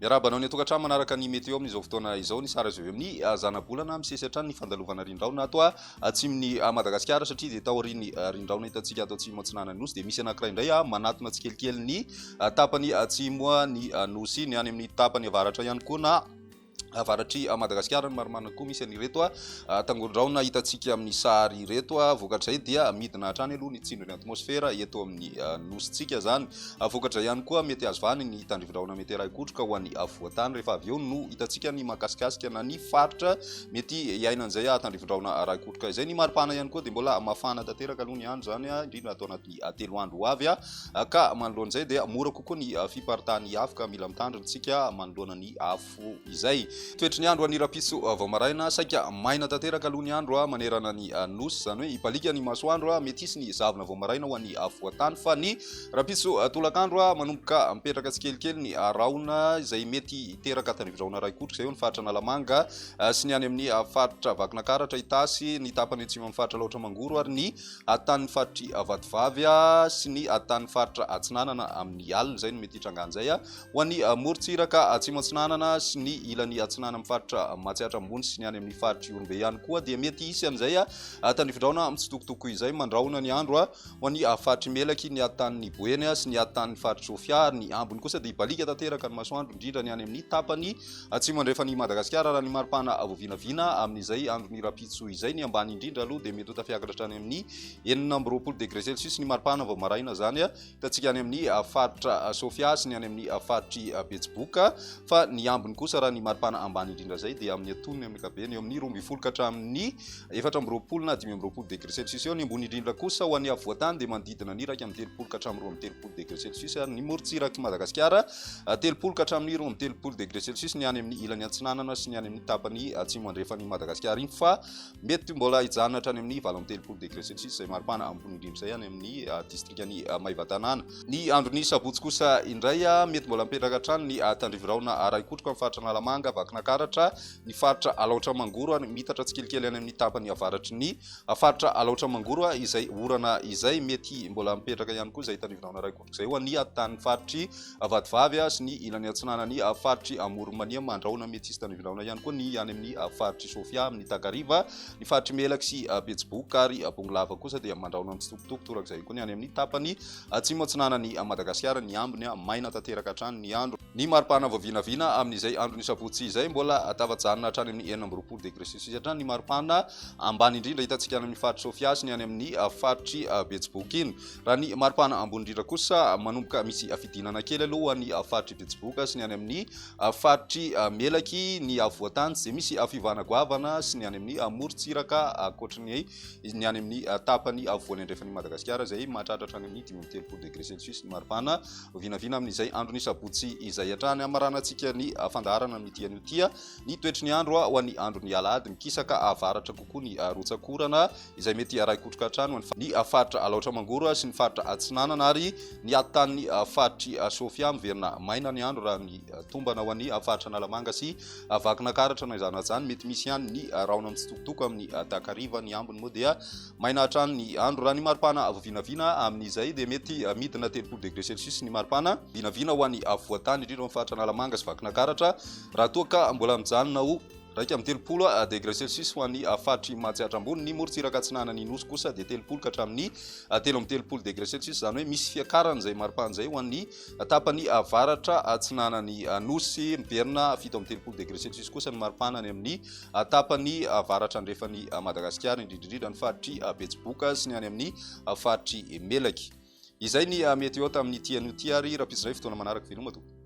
Miarabanao ny tokantrano manaraka ny meteo amin'izao fotoana izao ny sara izao amin'ny zanabolana misesy hatrany ny fandalovana rindraona ato atsimony Madagasikara satria dia taoriany rindraona hitantsika ato atsimo atsinanany nosy dia misy anankiray indray manatona tsikelikely ny tapany atsimo ny nosy ny any amin'ny tapany avaratra ihany koa na avaratry Madagasikara ny maromana koa misy an'ireto tangolindraona hitantsika amin'ny sary ireto vokatray dia midina hatrany aloha ny tsindrin'ny atmosfera eto amin'ny nositsika zany vokatra ihany koa mety azo vany ny tandrivindraona mety raikotroka ho an'ny voatany rehefa avy eo no hitantsika ny makasikasika na ny faritra mety iaina an'izay tandrivindraona raikotroka izay ny maripana ihany koa dia mbola mafana tanteraka aloha ny andro zany indrindra atao anaty 3 andro ho avy ka manoloan'izay dia mora kokoa ny fiparitany afo ka mila mitandritsika manoloana ny afo izay. Toetry ny andro an'Irapiso vao maraina saika maina tanteraka aloha ny andro manerana ny nosy zany hoe ipalika ny masoandro mety hisy ny zavona vao maraina ho an'ny voatany fa ny Rapiso tolakandro manomboka mipetraka tsikelikely ny raona izay mety hiteraka tandrivindraona raikotroka izay eo ny faritra Nalamanga sy ny any amin'ny faritra Vakinakaratra Itasy ny tapany atsimo amin'ny faritra Laotra Mangoro ary ny tany faritry Vatovavy sy ny tany faritra Atsinanana amin'ny alina izay no mety hitrangan'izay ho an'ny Moritsiraka atsimo Atsinanana sy ny ilany Atsinana amin'ny faritra Matsiatra Ambony sy ny any amin'ny faritra Orombe ihany koa dia mety hisy an'izay tandrivindraona mitsitokotoko izay mandraona ny andro ho an'ny faritry Melaky ny atan'ny Boeny sy ny atan'ny faritry Sofia ary ny ambony kosa dia ibalika tanteraka ny masoandro indrindra ny any amin'ny tapany atsimo andrefany Madagasikara raha ny maripana voavinavina amin'izay andro ny Rapitso izay ny ambany indrindra aloha dia mety ho tafiakatra hatrany amin'ny 9 degré Celsius ny maripana vao maraina zany hitantsika any amin'ny faritra Sofia sy ny any amin'ny faritry Betsiboka fa ny ambony kosa raha ny maripana ambany indrindra zay dia amin'ny antonony amin'ny kabeny eo amin'ny 12 ka hatramin'ny 14 na 15 degré Celsius eo ny ambony indrindra kosa ho an'ny voatany dia manodidina ny 1 ka hatramin'ny 12 degré Celsius ary ny Moritsiraka Madagasikara 3 ka hatramin'ny 12 degré Celsius ny any amin'ny ilany Atsinanana sy ny any amin'ny tapany atsimo andrefany Madagasikara iny fa mety mbola hijanona hatrany amin'ny 13 degré Celsius izay maripana ambony indrindra zay any amin'ny distrikany Maivatanana. Ny andron'ny sabotsy kosa indray mety mbola mipetraka hatrany ny tandrivindraona raikotroka amin'ny faritra Nalamanga Vakinakaratra ny faritra Laotra Mangoro ary mitatra tsikelikely any amin'ny tapany avaratry ny faritra Laotra Mangoro izay orana izay mety mbola mipetraka ihany koa izay tandrivindraona raikotroka izay ho an'ny tany faritry Vatovavy sy ny ilany Atsinanany faritry Morimania mandraona mety hisy tandrivindraona ihany koa ny any amin'ny faritry Sofia amin'ny Takariva ny faritry Melaky sy Betsiboka ary Bongolava kosa dia mandraona mitsitokotoko torak'izay koa ny any amin'ny tapany atsimo Atsinanany Madagasikara ny ambiny maina tanteraka hatrany ny andro. Ny maripana voavinavina amin'izay andro ny sabotsy izay mbola tavajanona hatrany amin'ny 14 degré Celsius hatrany ny maripana ambany indrindra hitantsika any amin'ny faritry Sofia sy ny any amin'ny faritry Betsiboka iny. Raha ny maripana ambony indrindra kosa manomboka misy fidinana kely aloha ny faritry Betsiboka sy ny any amin'ny faritry Melaky ny voatany izay misy fivana goavana sy ny any amin'ny Moritsiraka akoatran'ny ny any amin'ny tapany avoany andrefany Madagasikara izay mahatratra hatrany amin'ny 13 degré Celsius ny maripana vinavina amin'izay andro ny sabotsy izay hatrany amaranantsika ny fandaharana amin'ity an'io ny toetry ny andro ho an'ny andro ny alahady mikisaka avaratra kokoa ny rotsakorana izay mety raikotroka hatrany ny faritra Laotra Mangoro sy ny faritra Atsinanana ary ny atan'ny faritry Sofia miverina maina ny andro raha ny tombana ho an'ny faritra Nalamanga sy Vakinakaratra na izany zany mety misy ihany ny raona mitsitokotoko amin'ny Takariva ny ambony moa dia maina hatrany ny andro raha ny maripana voavinavina amin'izay dia mety midina 3 degré Celsius ny maripana vinavina ho an'ny voatany indrindra amin'ny faritra Nalamanga sy Vakinakaratra raha toa ka mbola mijanona ho raika amin'ny 30 degré Celsius ho an'ny faritry Matsiatra Ambony ny Moritsiraka Atsinanany nosy kosa dia 30 ka hatramin'ny 13 degré Celsius zany hoe misy fiakarana izay maripana izay ho an'ny tapany avaratra Atsinanany nosy miverina 17 degré Celsius kosa ny maripana any amin'ny tapany avaratra andrefany Madagasikara indrindrindrindra ny faritry Betsiboka sy ny any amin'ny faritry Melaky. Izay ny meteo tamin'ny ity an'io ary Rapiso izay fotoana manaraka veloma tompoko.